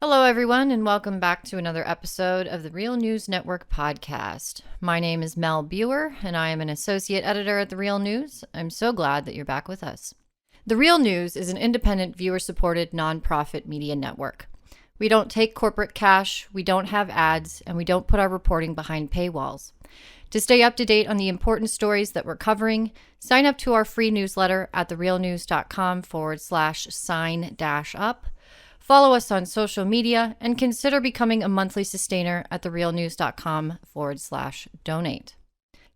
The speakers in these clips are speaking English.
Hello, everyone, and welcome back to another episode of the Real News Network podcast. My name is Mel Buer, and I am an associate editor at The Real News. I'm so glad that you're back with us. The Real News is an independent, viewer-supported, nonprofit media network. We don't take corporate cash, we don't have ads, and we don't put our reporting behind paywalls. To stay up to date on the important stories that we're covering, sign up to our free newsletter at therealnews.com/sign-up. Follow us on social media and consider becoming a monthly sustainer at therealnews.com/donate.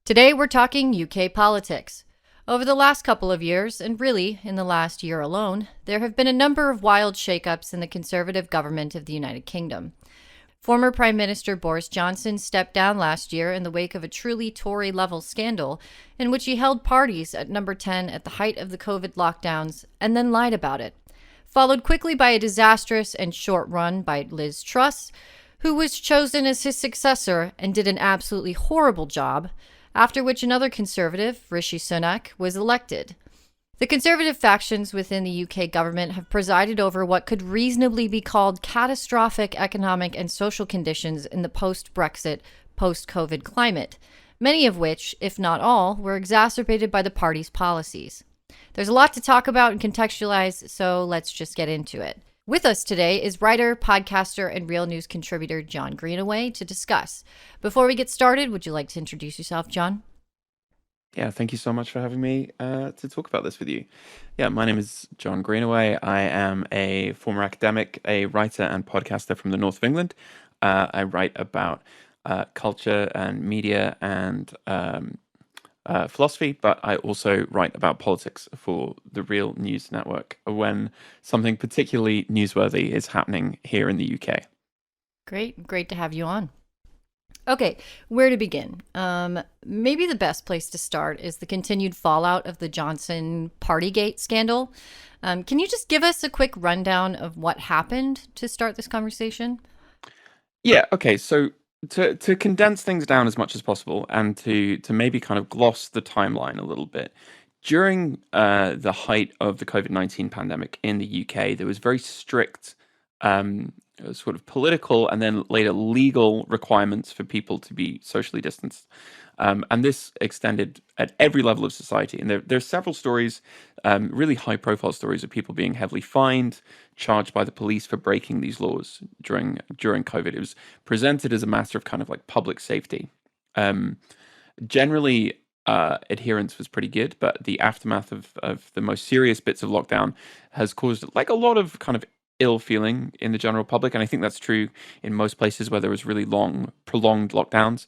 Today we're talking UK politics. Over the last couple of years, and really in the last year alone, there have been a number of wild shakeups in the Conservative government of the United Kingdom. Former Prime Minister Boris Johnson stepped down last year in the wake of a truly Tory-level scandal in which he held parties at Number 10 at the height of the COVID lockdowns and then lied about it. Followed quickly by a disastrous and short run by Liz Truss, who was chosen as his successor and did an absolutely horrible job, after which another Conservative, Rishi Sunak, was elected. The Conservative factions within the UK government have presided over what could reasonably be called catastrophic economic and social conditions in the post-Brexit, post-COVID climate, many of which, if not all, were exacerbated by the party's policies. There's a lot to talk about and contextualize, so let's just get into it. With us today is writer, podcaster, and Real News contributor Jon Greenaway to discuss. Before we get started, would you like to introduce yourself, Jon? Yeah, thank you so much for having me to talk about this with you. Yeah, my name is Jon Greenaway. I am a former academic, a writer and podcaster from the north of England. I write about culture and media and philosophy, but I also write about politics for the Real News Network when something particularly newsworthy is happening here in the UK. Great to have you on. Okay, where to begin? Maybe the best place to start is the continued fallout of the Johnson Partygate scandal. Can you just give us a quick rundown of what happened to start this conversation? Yeah, okay, so to condense things down as much as possible and to maybe kind of gloss the timeline a little bit. During the height of the COVID-19 pandemic in the UK, there was very strict sort of political and then later legal requirements for people to be socially distanced. And this extended at every level of society. And there are several stories, really high profile stories of people being heavily fined, charged by the police for breaking these laws during COVID. It was presented as a matter of kind of like public safety. Generally, adherence was pretty good, but the aftermath of the most serious bits of lockdown has caused like a lot of kind of ill feeling in the general public. And I think that's true in most places where there was really long, prolonged lockdowns.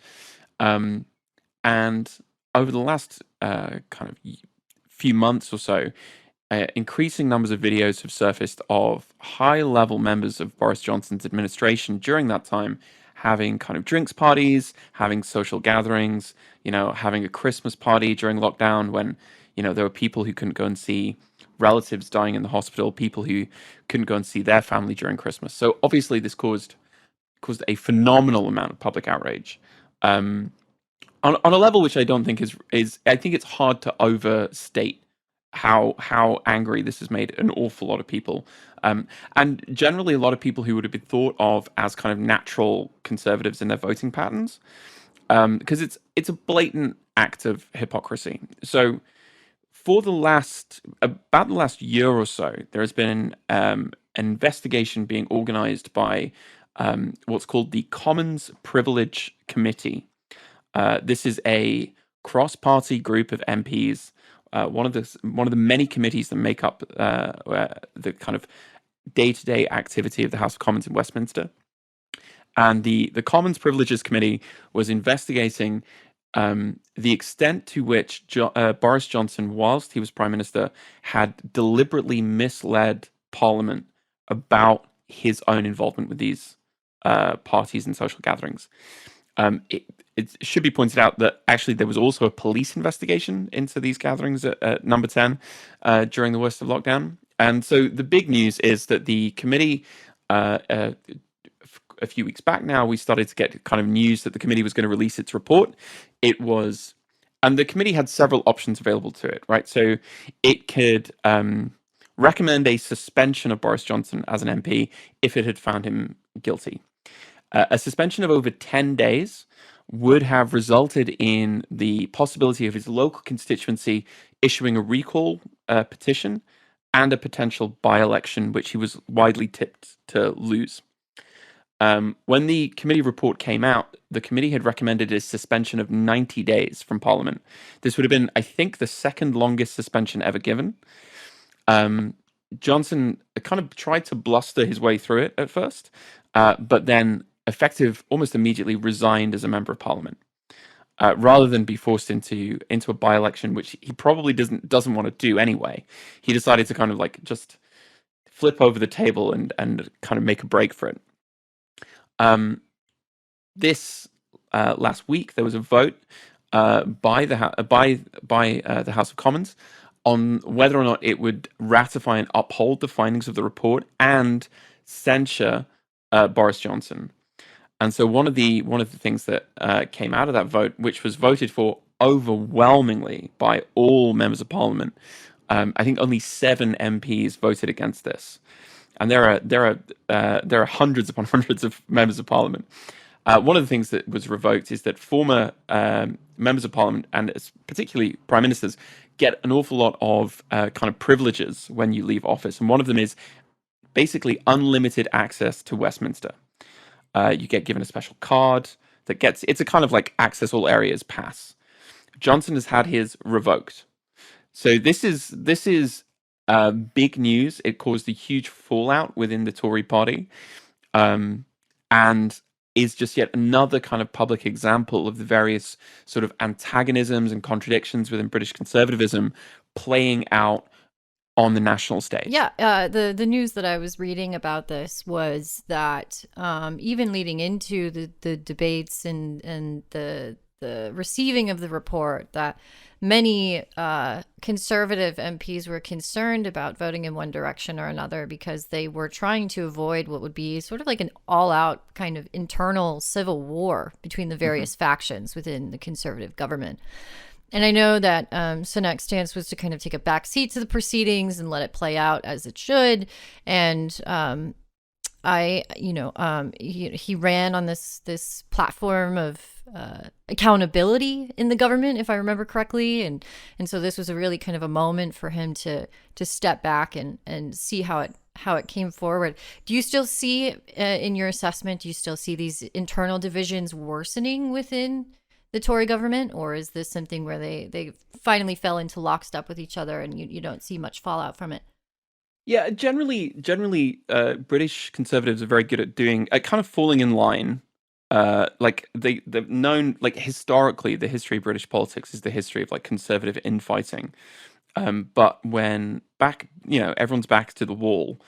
And over the last kind of few months or so, increasing numbers of videos have surfaced of high-level members of Boris Johnson's administration during that time having kind of drinks parties, having social gatherings, having a Christmas party during lockdown when, there were people who couldn't go and see relatives dying in the hospital, people who couldn't go and see their family during Christmas. So obviously this caused a phenomenal amount of public outrage. On a level which I don't think is I think it's hard to overstate how angry this has made an awful lot of people, and generally a lot of people who would have been thought of as kind of natural conservatives in their voting patterns, because it's a blatant act of hypocrisy. So for about the last year or so, there has been an investigation being organised by what's called the Commons Privilege Committee. This is a cross-party group of MPs, one of the many committees that make up the kind of day-to-day activity of the House of Commons in Westminster. And the Commons Privileges Committee was investigating the extent to which Boris Johnson, whilst he was Prime Minister, had deliberately misled Parliament about his own involvement with these parties and social gatherings. It should be pointed out that actually there was also a police investigation into these gatherings at Number 10 during the worst of lockdown. And so the big news is that the committee, a few weeks back now, we started to get kind of news that the committee was going to release its report. And the committee had several options available to it, right? So it could recommend a suspension of Boris Johnson as an MP if it had found him guilty. A suspension of over 10 days would have resulted in the possibility of his local constituency issuing a recall petition and a potential by-election, which he was widely tipped to lose. When the committee report came out, the committee had recommended a suspension of 90 days from Parliament. This would have been, I think, the second longest suspension ever given. Johnson kind of tried to bluster his way through it at first, but then almost immediately resigned as a member of Parliament. Rather than be forced into a by-election, which he probably doesn't want to do anyway, he decided to kind of like just flip over the table and kind of make a break for it. This last week there was a vote by the House of Commons on whether or not it would ratify and uphold the findings of the report and censure Boris Johnson. And so one of the things that came out of that vote, which was voted for overwhelmingly by all members of Parliament, I think only 7 MPs voted against this, and there are hundreds upon hundreds of members of Parliament. One of the things that was revoked is that former members of Parliament, and particularly prime ministers, get an awful lot of kind of privileges when you leave office, and one of them is basically unlimited access to Westminster. You get given a special card it's a kind of like access all areas pass. Johnson has had his revoked. So this is big news. It caused a huge fallout within the Tory party, and is just yet another kind of public example of the various sort of antagonisms and contradictions within British conservatism playing out on the national stage. Yeah, the news that I was reading about this was that even leading into the debates and the receiving of the report, that many conservative MPs were concerned about voting in one direction or another because they were trying to avoid what would be sort of like an all-out kind of internal civil war between the various factions within the conservative government. And I know that Sunak's stance was to kind of take a back seat to the proceedings and let it play out as it should. And he ran on this platform of accountability in the government, if I remember correctly. And so this was a really kind of a moment for him to step back and see how it came forward. Do you still see, in your assessment, do you still see these internal divisions worsening within the Tory government, or is this something where they finally fell into lockstep with each other and you don't see much fallout from it? Yeah, generally, British conservatives are very good at doing kind of falling in line. Like they've known, like historically, the history of British politics is the history of like conservative infighting. But when everyone's back to the wall,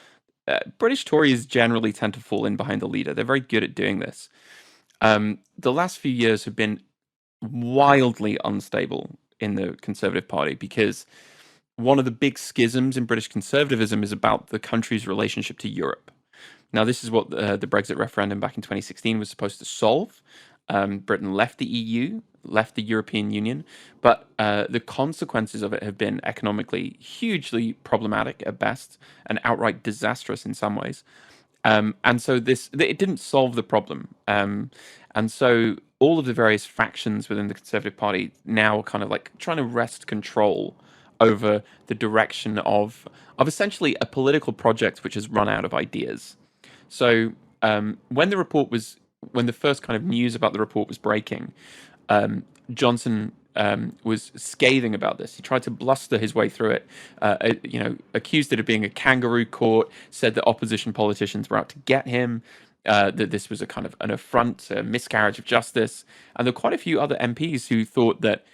British Tories generally tend to fall in behind the leader. They're very good at doing this. The last few years have been wildly unstable in the Conservative Party because one of the big schisms in British conservatism is about the country's relationship to Europe. Now, this is what the Brexit referendum back in 2016 was supposed to solve. Britain left the EU, left the European Union, but the consequences of it have been economically hugely problematic at best and outright disastrous in some ways. And so it didn't solve the problem. And so all of the various factions within the Conservative Party now are kind of like trying to wrest control over the direction of essentially a political project which has run out of ideas. So when the first kind of news about the report was breaking, Johnson was scathing about this. He tried to bluster his way through it, accused it of being a kangaroo court, said that opposition politicians were out to get him, that this was a kind of an affront, a miscarriage of justice. And there were quite a few other MPs who thought that,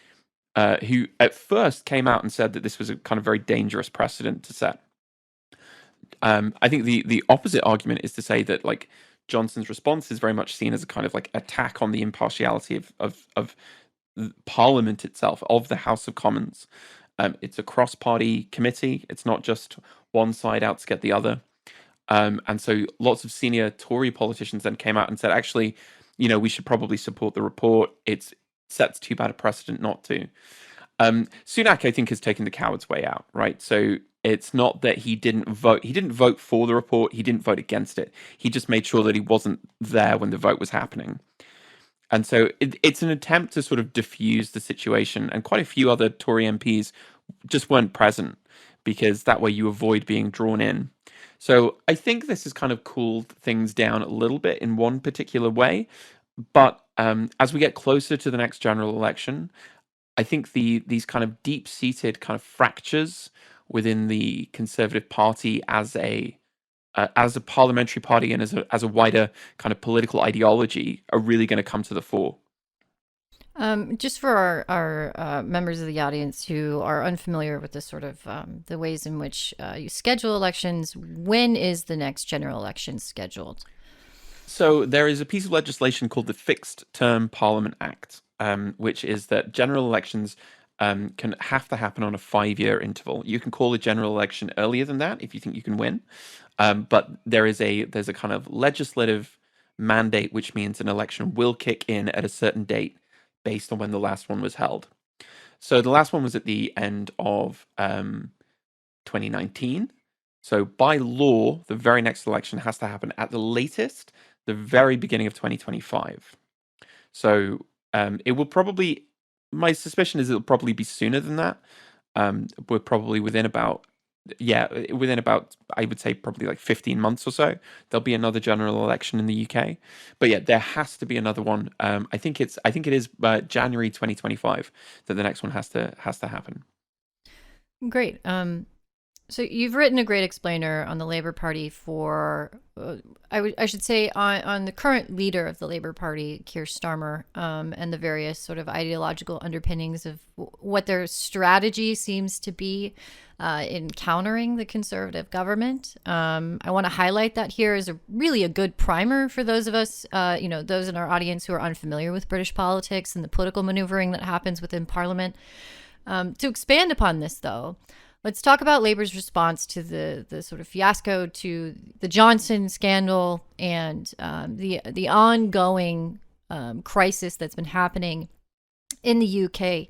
who at first came out and said that this was a kind of very dangerous precedent to set. I think the opposite argument is to say that like Johnson's response is very much seen as a kind of like attack on the impartiality of Parliament itself, of the House of Commons. It's a cross-party committee. It's not just one side out to get the other. And so lots of senior Tory politicians then came out and said, actually, we should probably support the report. It sets too bad a precedent not to. Sunak, I think, has taken the coward's way out, right? So It's not that he didn't vote. He didn't vote for the report. He didn't vote against it. He just made sure that he wasn't there when the vote was happening. And so it's an attempt to sort of diffuse the situation. And quite a few other Tory MPs just weren't present because that way you avoid being drawn in. So I think this has kind of cooled things down a little bit in one particular way. But as we get closer to the next general election, I think these kind of deep-seated kind of fractures within the Conservative Party as a parliamentary party and as a wider kind of political ideology are really going to come to the fore. Just for our members of the audience who are unfamiliar with the sort of the ways in which you schedule elections, when is the next general election scheduled? So there is a piece of legislation called the Fixed Term Parliament Act, which is that general elections can have to happen on a 5-year interval. You can call a general election earlier than that if you think you can win, but there's a kind of legislative mandate, which means an election will kick in at a certain date based on when the last one was held. So the last one was at the end of 2019. So by law, the very next election has to happen at the latest, the very beginning of 2025. So it will probably, my suspicion is it'll probably be sooner than that. We're probably within about, I would say probably like 15 months or so, there'll be another general election in the UK. But yeah, there has to be another one. I think it is January 2025 that the next one has to happen. Great. So you've written a great explainer on the Labour Party for, I should say, on the current leader of the Labour Party, Keir Starmer, and the various sort of ideological underpinnings of what their strategy seems to be in countering the Conservative government. I want to highlight that here as really a good primer for those of us, those in our audience who are unfamiliar with British politics and the political maneuvering that happens within Parliament. To expand upon this, though, let's talk about Labour's response to the sort of fiasco, to the Johnson scandal, and the ongoing crisis that's been happening in the UK.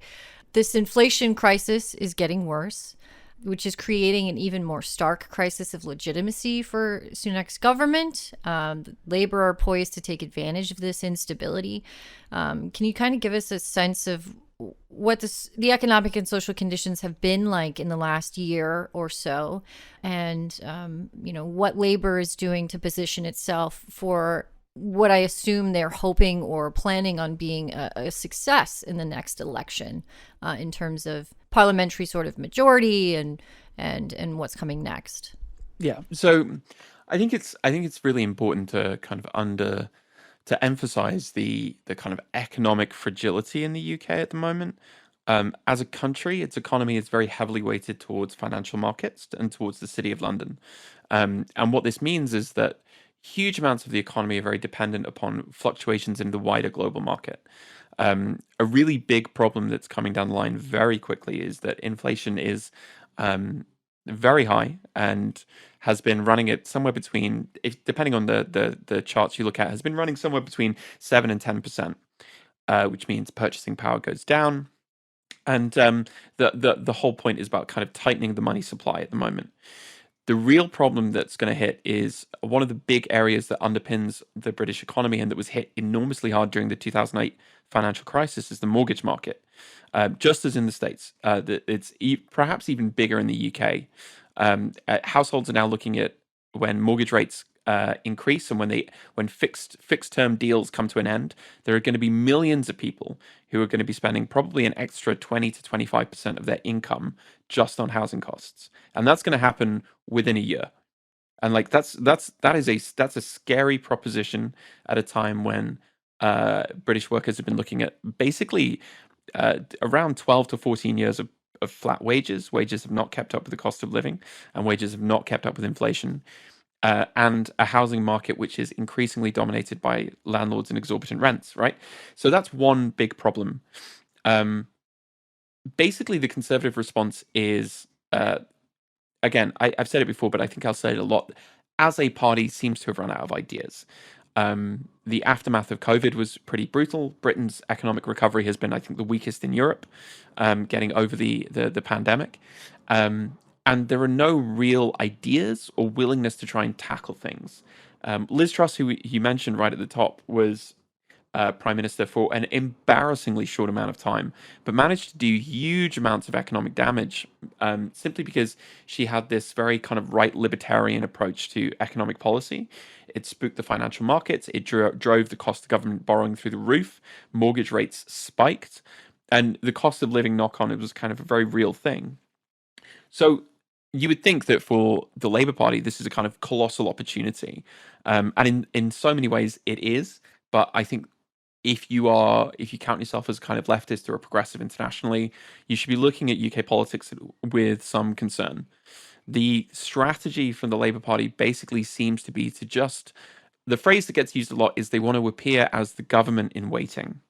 This inflation crisis is getting worse, which is creating an even more stark crisis of legitimacy for Sunak's government. Labour are poised to take advantage of this instability. Can you kind of give us a sense of what the economic and social conditions have been like in the last year or so, and what Labour is doing to position itself for what I assume they're hoping or planning on being a success in the next election, in terms of parliamentary sort of majority and what's coming next? Yeah. So I think it's really important to kind of to emphasize the kind of economic fragility in the UK at the moment. As a country, its economy is very heavily weighted towards financial markets and towards the City of London. And what this means is that huge amounts of the economy are very dependent upon fluctuations in the wider global market. A really big problem that's coming down the line very quickly is that inflation is very high and has been running at somewhere between, depending on the charts you look at, has been running somewhere between 7 and 10%, which means purchasing power goes down. And the whole point is about kind of tightening the money supply at the moment. The real problem that's going to hit is one of the big areas that underpins the British economy and that was hit enormously hard during the 2008 financial crisis is the mortgage market. Just as in the States, it's perhaps even bigger in the UK. Households are now looking at when mortgage rates increase and when fixed term deals come to an end, there are going to be millions of people who are going to be spending probably an extra 20 to 25% of their income just on housing costs, and that's going to happen within a year. And like that's a scary proposition at a time when British workers have been looking at basically around 12 to 14 years of flat wages. Wages have not kept up with the cost of living, and wages have not kept up with inflation. And a housing market which is increasingly dominated by landlords and exorbitant rents, right? So that's one big problem. Basically, the Conservative response is, again, I've said it before, but I think I'll say it a lot. As a party, seems to have run out of ideas. The aftermath of COVID was pretty brutal. Britain's economic recovery has been, I think, the weakest in Europe, getting over the pandemic. and there are no real ideas or willingness to try and tackle things. Liz Truss, who you mentioned right at the top, was prime minister for an embarrassingly short amount of time, but managed to do huge amounts of economic damage simply because she had this very kind of right libertarian approach to economic policy. It spooked the financial markets. It drove the cost of government borrowing through the roof. Mortgage rates spiked. And the cost of living knock on, it was kind of a very real thing. So you would think that for the Labour Party, this is a kind of colossal opportunity. And in so many ways, it is. But I think if you count yourself as kind of leftist or a progressive internationally, you should be looking at UK politics with some concern. The strategy from the Labour Party basically seems to be to just, the phrase that gets used a lot is they want to appear as the government in waiting,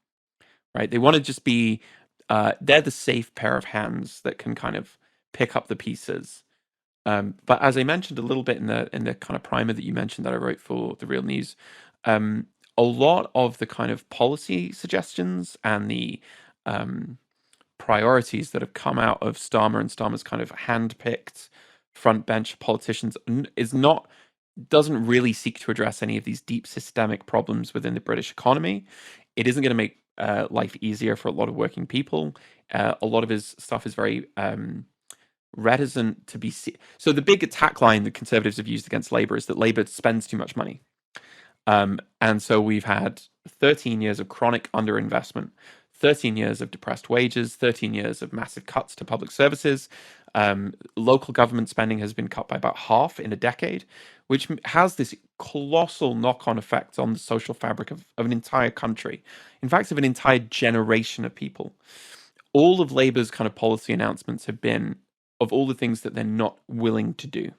right? They want to just be, they're the safe pair of hands that can kind of pick up the pieces. But as I mentioned a little bit in the kind of primer that you mentioned that I wrote for the Real News, a lot of the kind of policy suggestions and the priorities that have come out of Starmer and Starmer's kind of handpicked front bench politicians doesn't really seek to address any of these deep systemic problems within the British economy. It isn't going to make life easier for a lot of working people. A lot of his stuff is very reticent to be so the big attack line that Conservatives have used against Labour is that Labour spends too much money. And so we've had 13 years of chronic underinvestment, 13 years of depressed wages, 13 years of massive cuts to public services. Local government spending has been cut by about half in a decade, which has this colossal knock-on effect on the social fabric of an entire country. In fact, of an entire generation of people. All of Labour's kind of policy announcements have been of all the things that they're not willing to do.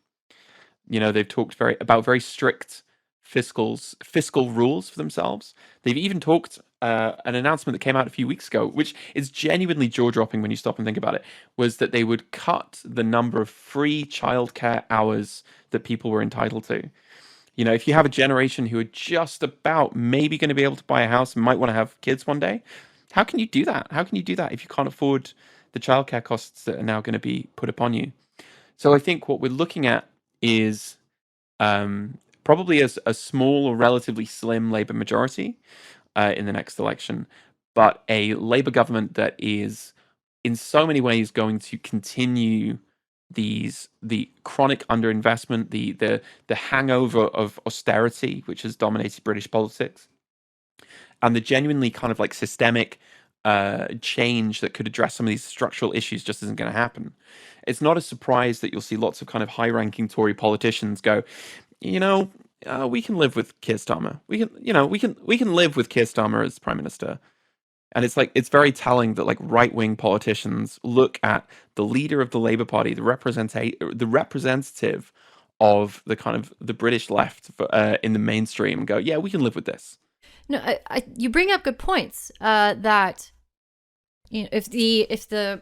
You know, they've talked about very strict fiscal rules for themselves. They've even talked an announcement that came out a few weeks ago, which is genuinely jaw-dropping when you stop and think about it, was that they would cut the number of free childcare hours that people were entitled to. You know, if you have a generation who are just about maybe going to be able to buy a house and might want to have kids one day, how can you do that? How can you do that if you can't afford the childcare costs that are now going to be put upon you? So I think what we're looking at is probably as a small or relatively slim Labour majority in the next election, but a Labour government that is in so many ways going to continue the chronic underinvestment, the hangover of austerity which has dominated British politics, and the genuinely kind of like systemic change that could address some of these structural issues just isn't going to happen. It's not a surprise that you'll see lots of kind of high-ranking Tory politicians go, you know, we can live with Keir Starmer. We can live with Keir Starmer as Prime Minister. And it's like, it's very telling that like right-wing politicians look at the leader of the Labour Party, the representative of the kind of the British left in the mainstream, and go, yeah, we can live with this. No, you bring up good points. That if the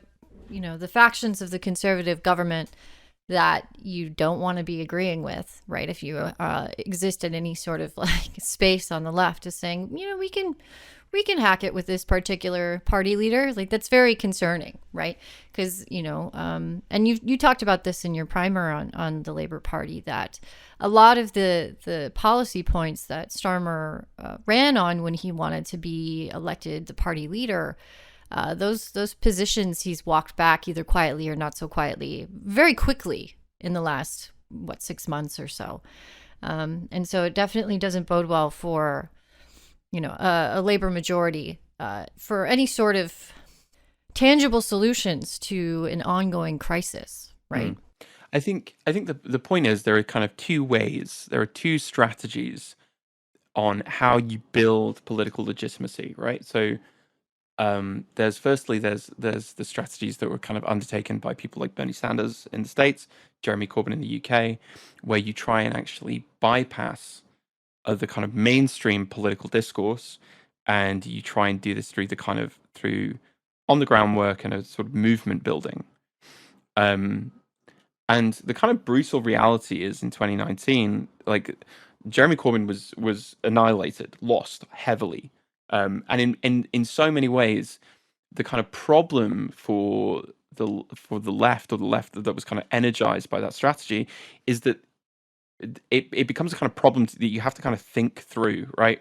factions of the Conservative government that you don't want to be agreeing with, right? If you exist in any sort of like space on the left, is saying, we can hack it with this particular party leader. Like, that's very concerning, right? Because, and you talked about this in your primer on the Labour Party, that a lot of the policy points that Starmer ran on when he wanted to be elected the party leader, those positions he's walked back either quietly or not so quietly very quickly in the last 6 months or so. And so it definitely doesn't bode well for a Labour majority for any sort of tangible solutions to an ongoing crisis, right? I think the point is there are kind of two ways, there are two strategies on how you build political legitimacy, right? So there's the strategies that were kind of undertaken by people like Bernie Sanders in the States, Jeremy Corbyn in the UK, where you try and actually bypass the kind of mainstream political discourse, and you try and do this through on the ground work and a sort of movement building. And the kind of brutal reality is in 2019, like Jeremy Corbyn was annihilated, lost heavily. And in so many ways, the kind of problem for the left, or the left that was kind of energized by that strategy, is that it becomes a kind of problem that you have to kind of think through, right?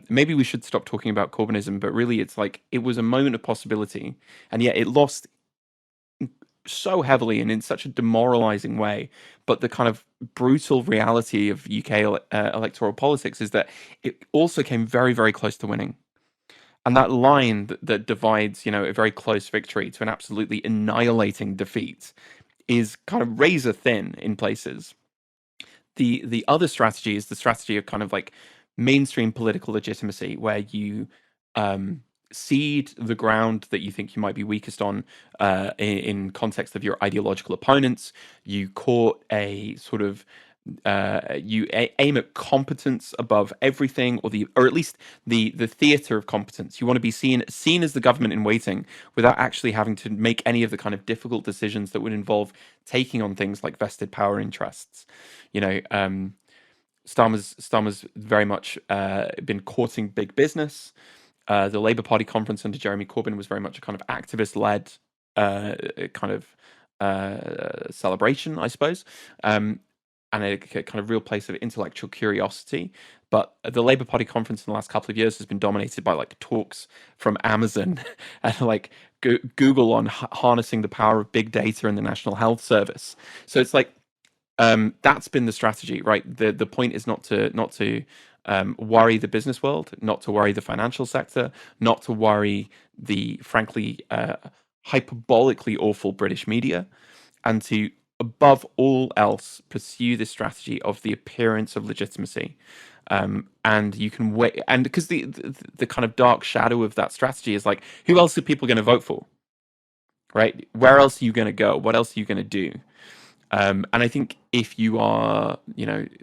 Maybe we should stop talking about Corbynism, but really it's like it was a moment of possibility, and yet it lost so heavily and in such a demoralizing way. But the kind of brutal reality of UK electoral politics is that it also came very, very close to winning. And that line that divides, a very close victory to an absolutely annihilating defeat is kind of razor thin in places. The other strategy is the strategy of kind of like mainstream political legitimacy, where you cede the ground that you think you might be weakest on in context of your ideological opponents. You court a sort of aim at competence above everything, or at least the theater of competence. You want to be seen as the government in waiting, without actually having to make any of the kind of difficult decisions that would involve taking on things like vested power interests. Starmer's very much been courting big business. The Labour Party conference under Jeremy Corbyn was very much a kind of activist-led kind of celebration, I suppose, and a kind of real place of intellectual curiosity. But the Labour Party conference in the last couple of years has been dominated by like talks from Amazon and like Google on harnessing the power of big data in the National Health Service. So it's like that's been the strategy, right? The point is not to worry the business world, not to worry the financial sector, not to worry the frankly hyperbolically awful British media, and to, above all else, pursue this strategy of the appearance of legitimacy. And you can wait, and because the kind of dark shadow of that strategy is like, who else are people going to vote for, right? Where else are you going to go? What else are you going to do? And I think if you are,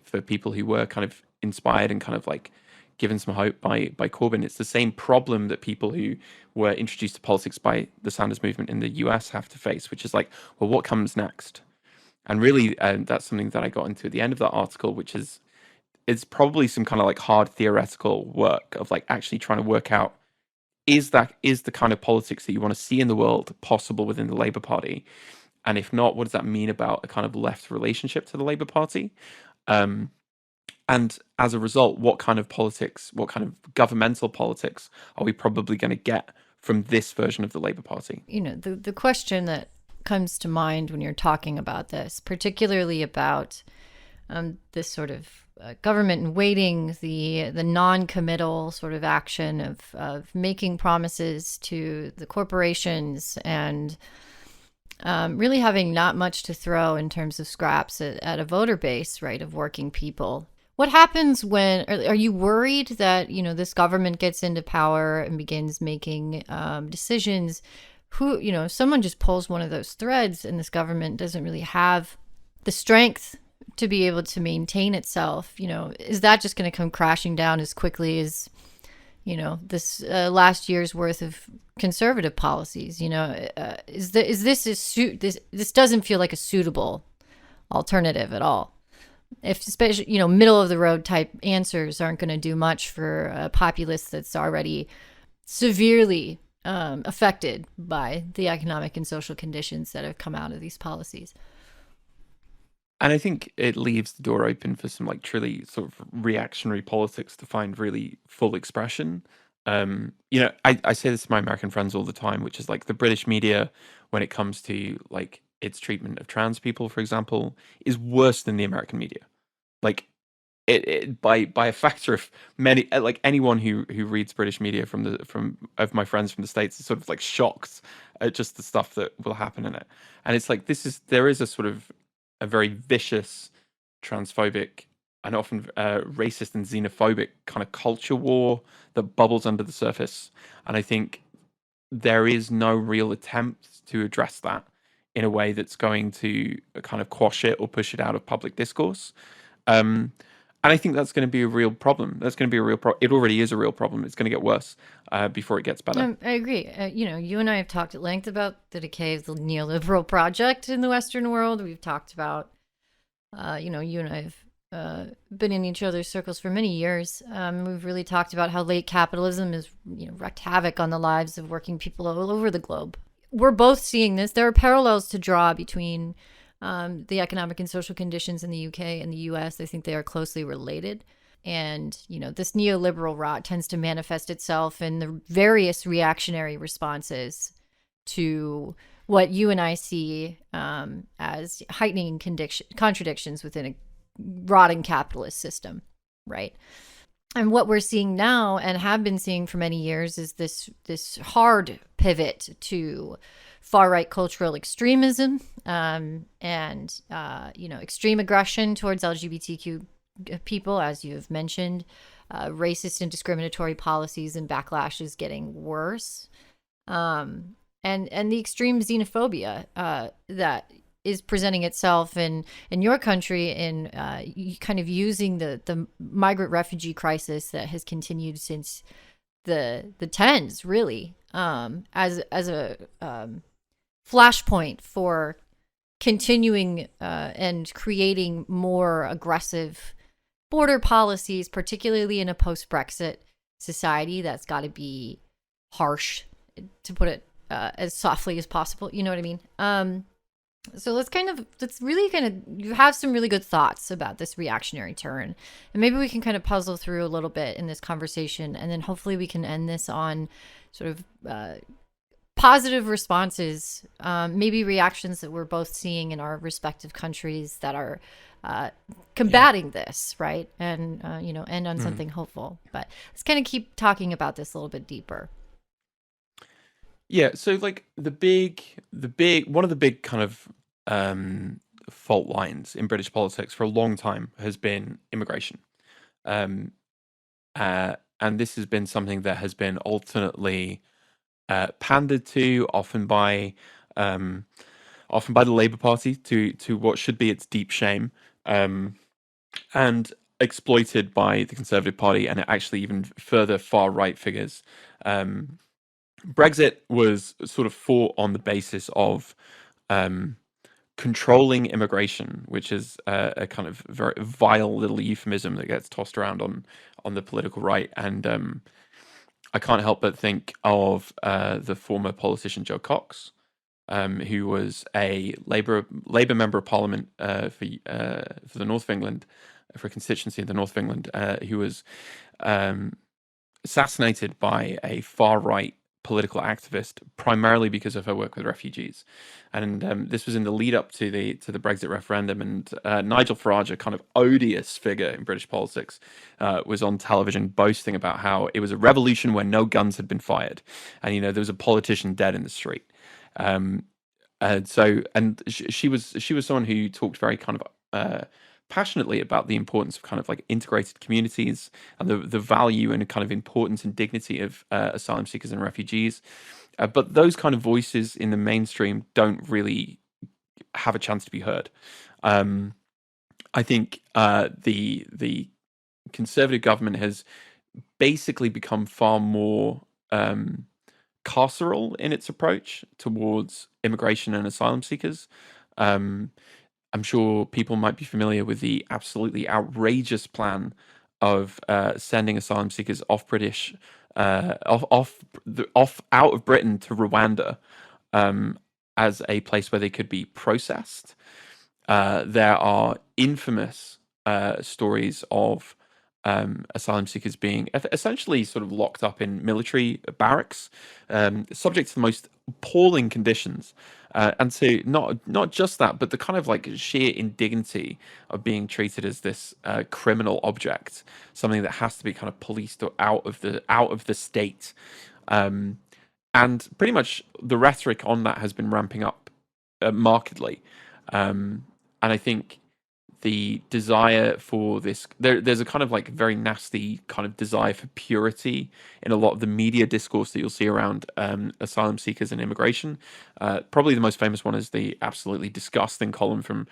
for people who were kind of inspired and kind of like given some hope by Corbyn, it's the same problem that people who were introduced to politics by the Sanders movement in the US have to face, which is like, well, what comes next? And really, that's something that I got into at the end of that article, which is it's probably some kind of like hard theoretical work of like actually trying to work out, is the kind of politics that you want to see in the world possible within the Labour Party? And if not, what does that mean about a kind of left relationship to the Labour Party? And as a result, what kind of politics, what kind of governmental politics are we probably going to get from this version of the Labour Party? The question that comes to mind when you're talking about this, particularly about this sort of government in waiting, the non-committal sort of action of making promises to the corporations and really having not much to throw in terms of scraps at a voter base, right, of working people. What happens when, are you worried that, this government gets into power and begins making decisions? If someone just pulls one of those threads and this government doesn't really have the strength to be able to maintain itself, is that just going to come crashing down as quickly as, this last year's worth of conservative policies? This doesn't feel like a suitable alternative at all. If especially, middle of the road type answers aren't going to do much for a populace that's already severely affected by the economic and social conditions that have come out of these policies. And I think it leaves the door open for some like truly sort of reactionary politics to find really full expression. I say this to my American friends all the time, which is like the British media, when it comes to like its treatment of trans people, for example, is worse than the American media. Like it by a factor of many. Like anyone who reads British media from my friends from the States is sort of like shocked at just the stuff that will happen in it. And it's like there is a sort of a very vicious, transphobic, and often racist and xenophobic kind of culture war that bubbles under the surface. And I think there is no real attempt to address that in a way that's going to kind of quash it or push it out of public discourse. And I think that's going to be a real problem. That's going to be a real problem. It already is a real problem. It's going to get worse before it gets better. I agree. You and I have talked at length about the decay of the neoliberal project in the Western world. We've talked about, you and I have been in each other's circles for many years. We've really talked about how late capitalism has wreaked havoc on the lives of working people all over the globe. we're both seeing this. There are parallels to draw between the economic and social conditions in the UK and the US. I think they are closely related. And, this neoliberal rot tends to manifest itself in the various reactionary responses to what you and I see as heightening contradictions within a rotting capitalist system, right? And what we're seeing now and have been seeing for many years is this hard pivot to far right cultural extremism and extreme aggression towards LGBTQ people, as you have mentioned. Racist and discriminatory policies and backlash is getting worse, and the extreme xenophobia that is presenting itself in your country in kind of using the migrant refugee crisis that has continued since the tens, really, as a flashpoint for continuing and creating more aggressive border policies, particularly in a post-Brexit society that's got to be harsh, to put it as softly as possible. You know what I mean? So you have some really good thoughts about this reactionary turn, and maybe we can kind of puzzle through a little bit in this conversation, and then hopefully we can end this on sort of positive responses, maybe reactions that we're both seeing in our respective countries that are combating this, right? And end on something hopeful. But let's kind of keep talking about this a little bit deeper. Yeah, so like the big one of the big kind of fault lines in British politics for a long time has been immigration. And this has been something that has been alternately pandered to, often by the Labour Party to what should be its deep shame, and exploited by the Conservative Party and actually even further far right figures. Brexit was sort of fought on the basis of controlling immigration, which is a kind of very vile little euphemism that gets tossed around on the political right. And I can't help but think of the former politician Joe Cox, who was a Labour member of Parliament for the North of England, for a constituency in the North of England, who was assassinated by a far right political activist, primarily because of her work with refugees. And this was in the lead up to the Brexit referendum. And Nigel Farage, a kind of odious figure in British politics, was on television boasting about how it was a revolution where no guns had been fired, and there was a politician dead in the street. She was someone who talked very kind of passionately about the importance of kind of like integrated communities and the value and kind of importance and dignity of asylum seekers and refugees. But those kind of voices in the mainstream don't really have a chance to be heard. I think the Conservative government has basically become far more carceral in its approach towards immigration and asylum seekers. I'm sure people might be familiar with the absolutely outrageous plan of sending asylum seekers off out of Britain to Rwanda as a place where they could be processed. There are infamous stories of asylum seekers being essentially sort of locked up in military barracks, subject to the most appalling conditions. And so not just that, but the kind of like sheer indignity of being treated as this criminal object, something that has to be kind of policed or out of the state. And pretty much the rhetoric on that has been ramping up markedly. And I think the desire for this, there's a kind of like very nasty kind of desire for purity in a lot of the media discourse that you'll see around asylum seekers and immigration. Probably the most famous one is the absolutely disgusting column from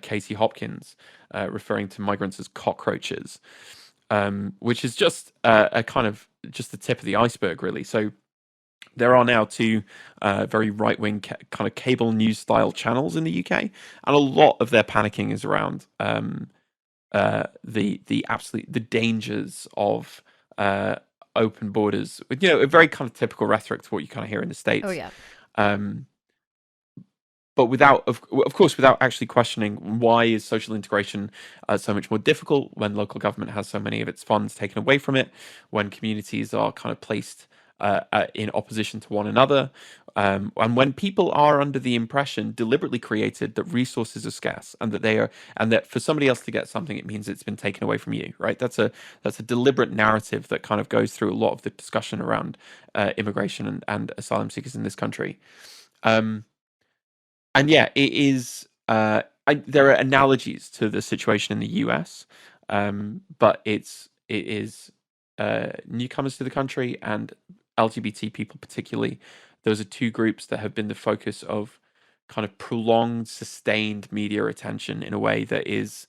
Katie Hopkins referring to migrants as cockroaches, which is just a kind of just the tip of the iceberg, really. So there are now two very right-wing kind of cable news style channels in the UK, and a lot of their panicking is around the dangers of open borders with a very kind of typical rhetoric to what you kind of hear in the States. Oh yeah. Um, but of course, without actually questioning why is social integration so much more difficult when local government has so many of its funds taken away from it, when communities are kind of placed in opposition to one another, and when people are under the impression deliberately created that resources are scarce and that they are, and that for somebody else to get something, it means it's been taken away from you, right? That's a deliberate narrative that kind of goes through a lot of the discussion around immigration and asylum seekers in this country. Um, and yeah, it is. There are analogies to the situation in the US, but it is newcomers to the country and LGBT people particularly. Those are two groups that have been the focus of kind of prolonged, sustained media attention in a way that is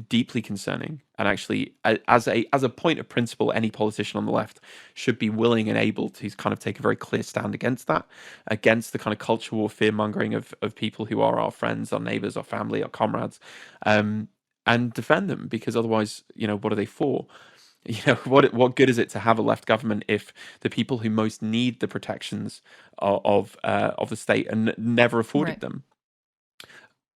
deeply concerning. And actually, as a point of principle, any politician on the left should be willing and able to kind of take a very clear stand against that, against the kind of culture war, fear mongering of people who are our friends, our neighbors, our family, our comrades, um, and defend them. Because otherwise, what are they for? What good is it to have a left government if the people who most need the protections of the state are never afforded Right.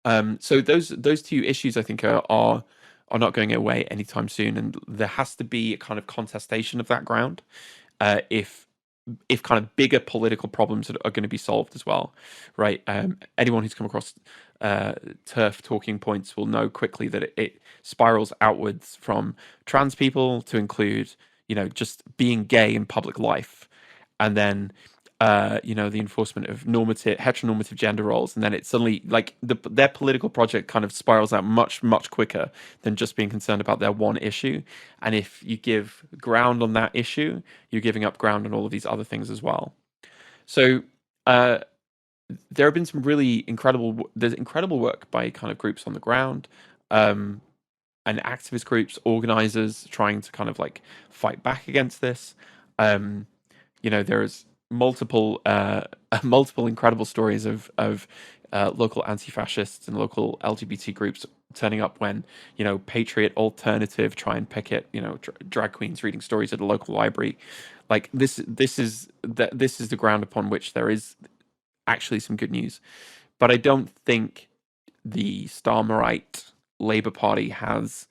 them? So those two issues, I think, are not going away anytime soon, and there has to be a kind of contestation of that ground if kind of bigger political problems are going to be solved as well, right? Anyone who's come across turf talking points will know quickly that it spirals outwards from trans people to include, just being gay in public life, and then the enforcement of heteronormative gender roles, and then it suddenly, like, their political project kind of spirals out much much quicker than just being concerned about their one issue. And if you give ground on that issue, you're giving up ground on all of these other things as well. So uh, there have been some really there's incredible work by kind of groups on the ground, um, and activist groups, organizers trying to kind of like fight back against this. Um, there's multiple incredible stories of local anti-fascists and local LGBT groups turning up when Patriot Alternative try and picket drag queens reading stories at a local library. Like this is the ground upon which there is actually some good news. But I don't think the Starmerite Labour Party has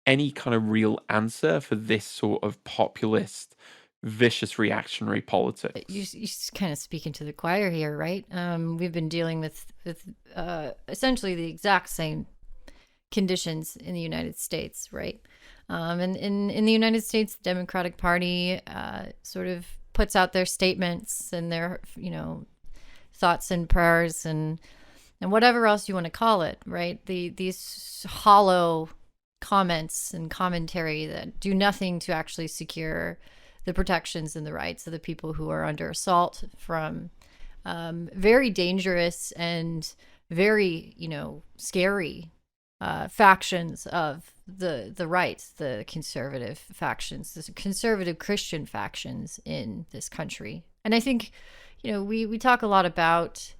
any kind of real answer for this sort of populist, vicious reactionary You, politics. you kind of speaking to the choir here, right? We've been dealing with essentially the exact same conditions in the United States, right? And in the United States, the Democratic Party sort of puts out their statements and their thoughts and prayers and whatever else you want to call it, right? These hollow comments and commentary that do nothing to actually secure the protections and the rights of the people who are under assault from very dangerous and very scary factions of the right, the conservative factions, the conservative Christian factions in this country. And I think we talk a lot about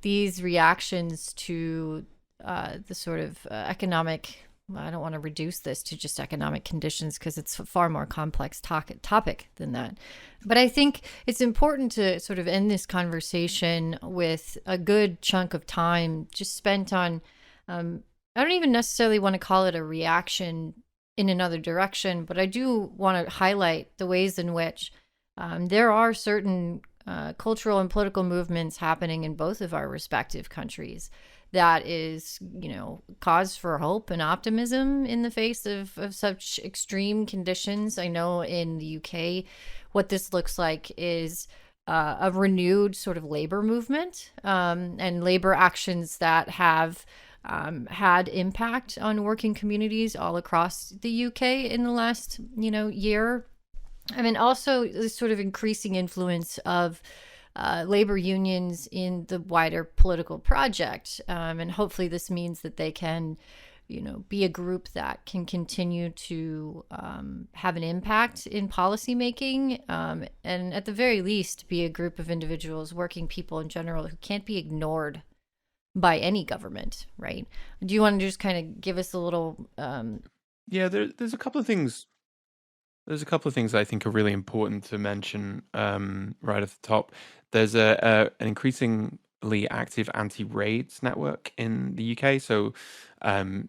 these reactions to the sort of economic. I don't want to reduce this to just economic conditions because it's a far more complex topic than that. But I think it's important to sort of end this conversation with a good chunk of time just spent on, I don't even necessarily want to call it a reaction in another direction, but I do want to highlight the ways in which there are certain cultural and political movements happening in both of our respective countries that is, cause for hope and optimism in the face of such extreme conditions. I know in the UK, what this looks like is a renewed sort of labor movement and labor actions that have had impact on working communities all across the UK in the last, year. I mean, also the sort of increasing influence of labor unions in the wider political project. And hopefully this means that they can, be a group that can continue to have an impact in policymaking, and at the very least be a group of individuals, working people in general, who can't be ignored by any government, right? Do you want to just kind of give us a little Yeah, there's a couple of things. There's a couple of things I think are really important to mention right at the top. There's an increasingly active anti-raids network in the UK. So, um,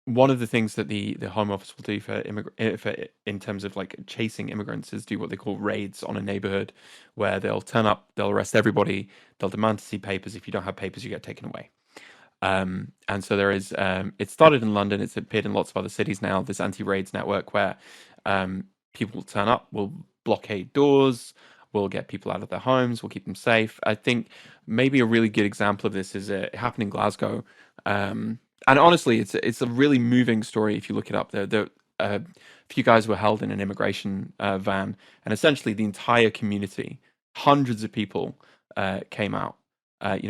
one of the things that the Home Office will do for in terms of like chasing immigrants is do what they call raids on a neighborhood, where they'll turn up, they'll arrest everybody, they'll demand to see papers. If you don't have papers, you get taken away. And so there is, it started in London, it's appeared in lots of other cities now, this anti-raids network where people will turn up, will blockade doors, will get people out of their homes, will keep them safe. I think maybe a really good example of this is it happened in Glasgow. And honestly, it's a really moving story if you look it up. A few guys were held in an immigration van, and essentially the entire community, hundreds of people, came out.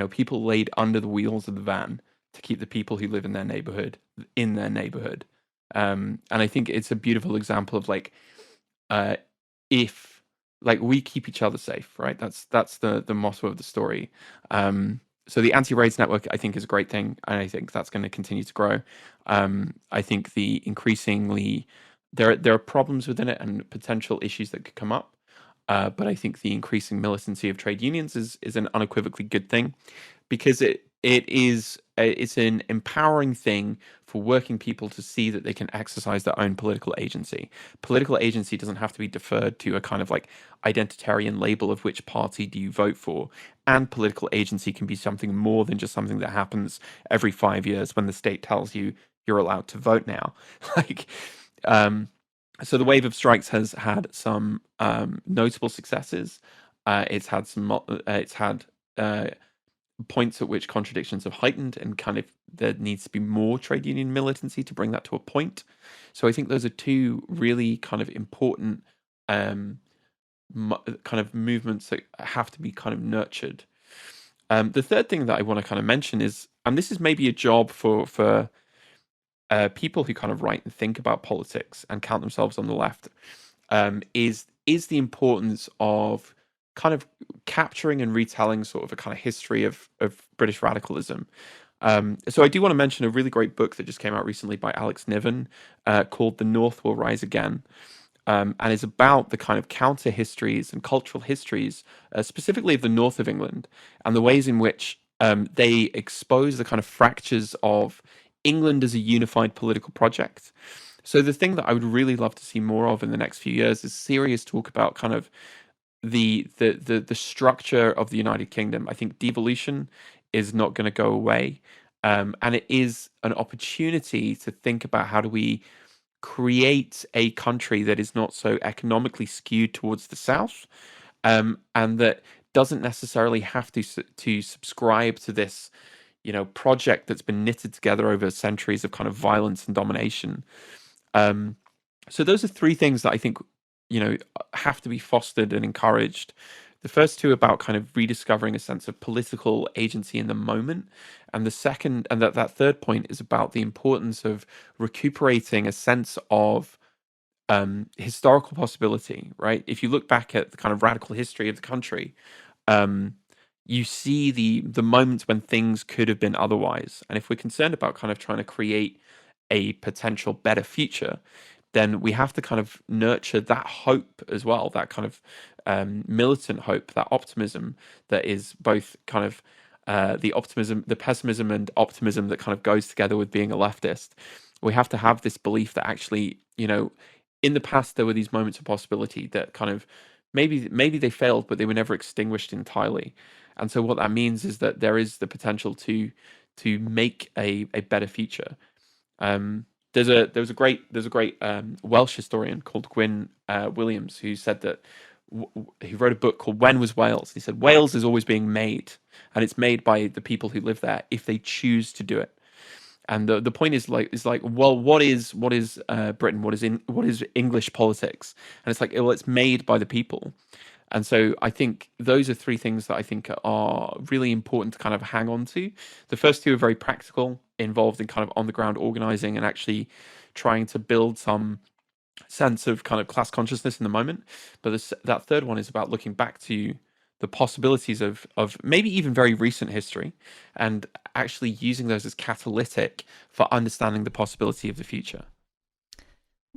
People laid under the wheels of the van to keep the people who live in their neighborhood in their neighborhood. And I think it's a beautiful example of like, if like we keep each other safe, right? That's the motto of the story. So the anti-raids network, I think, is a great thing, and I think that's going to continue to grow. I think the increasingly there are problems within it and potential issues that could come up. But I think the increasing militancy of trade unions is an unequivocally good thing, because it's an empowering thing for working people to see that they can exercise their own political agency. Political agency doesn't have to be deferred to a kind of like identitarian label of which party do you vote for. And political agency can be something more than just something that happens every 5 years when the state tells you you're allowed to vote now. like, so the wave of strikes has had some notable successes. It's had points at which contradictions have heightened, and kind of there needs to be more trade union militancy to bring that to a point. So I think those are two really kind of important kind of movements that have to be kind of nurtured. The third thing that I want to kind of mention is, and this is maybe a job for people who kind of write and think about politics and count themselves on the left, is the importance of kind of capturing and retelling sort of a kind of history of British radicalism. So I do want to mention a really great book that just came out recently by Alex Niven, called "The North Will Rise Again," and is about the kind of counter histories and cultural histories, specifically of the north of England, and the ways in which they expose the kind of fractures of England as a unified political project. So the thing that I would really love to see more of in the next few years is serious talk about kind of the structure of the United Kingdom. I think devolution is not going to go away, and it is an opportunity to think about how do we create a country that is not so economically skewed towards the south, and that doesn't necessarily have to subscribe to this, project that's been knitted together over centuries of kind of violence and domination. So those are three things that I think, have to be fostered and encouraged. The first two about kind of rediscovering a sense of political agency in the moment, and the second, and that third point is about the importance of recuperating a sense of historical possibility. Right? If you look back at the kind of radical history of the country, you see the moments when things could have been otherwise. And if we're concerned about kind of trying to create a potential better future, then we have to kind of nurture that hope as well, that kind of militant hope, that optimism that is both kind of the optimism, the pessimism and optimism that kind of goes together with being a leftist. We have to have this belief that actually, in the past there were these moments of possibility that kind of maybe they failed, but they were never extinguished entirely. And so what that means is that there is the potential to make a better future. There's a great Welsh historian called Gwyn Williams who said that he wrote a book called "When Was Wales?" He said Wales is always being made, and it's made by the people who live there if they choose to do it. And the point is like, well, what is Britain? What is English politics? And it's like, well, it's made by the people. And so I think those are three things that I think are really important to kind of hang on to. The first two are very practical, involved in kind of on the ground organizing and actually trying to build some sense of kind of class consciousness in the moment. But that third one is about looking back to the possibilities of maybe even very recent history, and actually using those as catalytic for understanding the possibility of the future.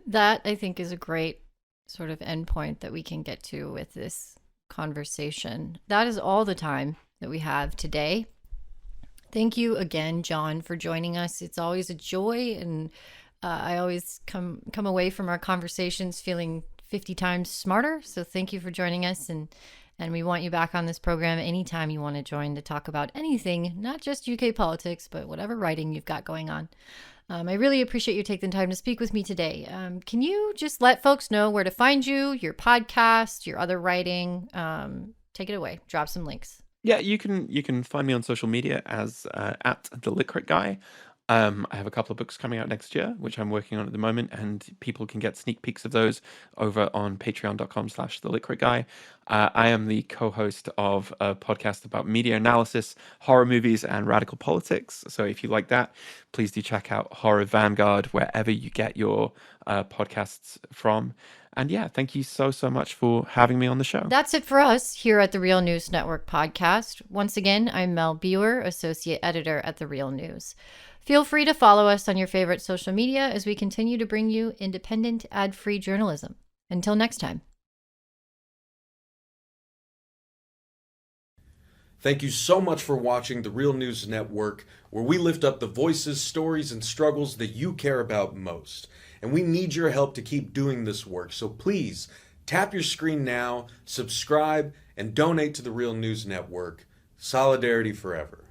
That, I think, is a great sort of endpoint that we can get to with this conversation. That is all the time that we have today. Thank you again, Jon, for joining us. It's always a joy, and I always come away from our conversations feeling 50 times smarter. So thank you for joining us, and we want you back on this program anytime you want to join to talk about anything, not just UK politics, but whatever writing you've got going on. I really appreciate you taking the time to speak with me today. Can you just let folks know where to find you, your podcast, your other writing? Take it away. Drop some links. Yeah, you can find me on social media as at the Lit Guy. I have a couple of books coming out next year, which I'm working on at the moment, and people can get sneak peeks of those over on patreon.com/thelitcritguy. I am the co-host of a podcast about media analysis, horror movies, and radical politics. So if you like that, please do check out Horror Vanguard wherever you get your podcasts from. And yeah, thank you so much for having me on the show. That's it for us here at the Real News Network podcast. Once again, I'm Mel Buer, Associate Editor at The Real News. Feel free to follow us on your favorite social media as we continue to bring you independent, ad-free journalism. Until next time. Thank you so much for watching The Real News Network, where we lift up the voices, stories, and struggles that you care about most. And we need your help to keep doing this work. So please, tap your screen now, subscribe, and donate to The Real News Network. Solidarity forever.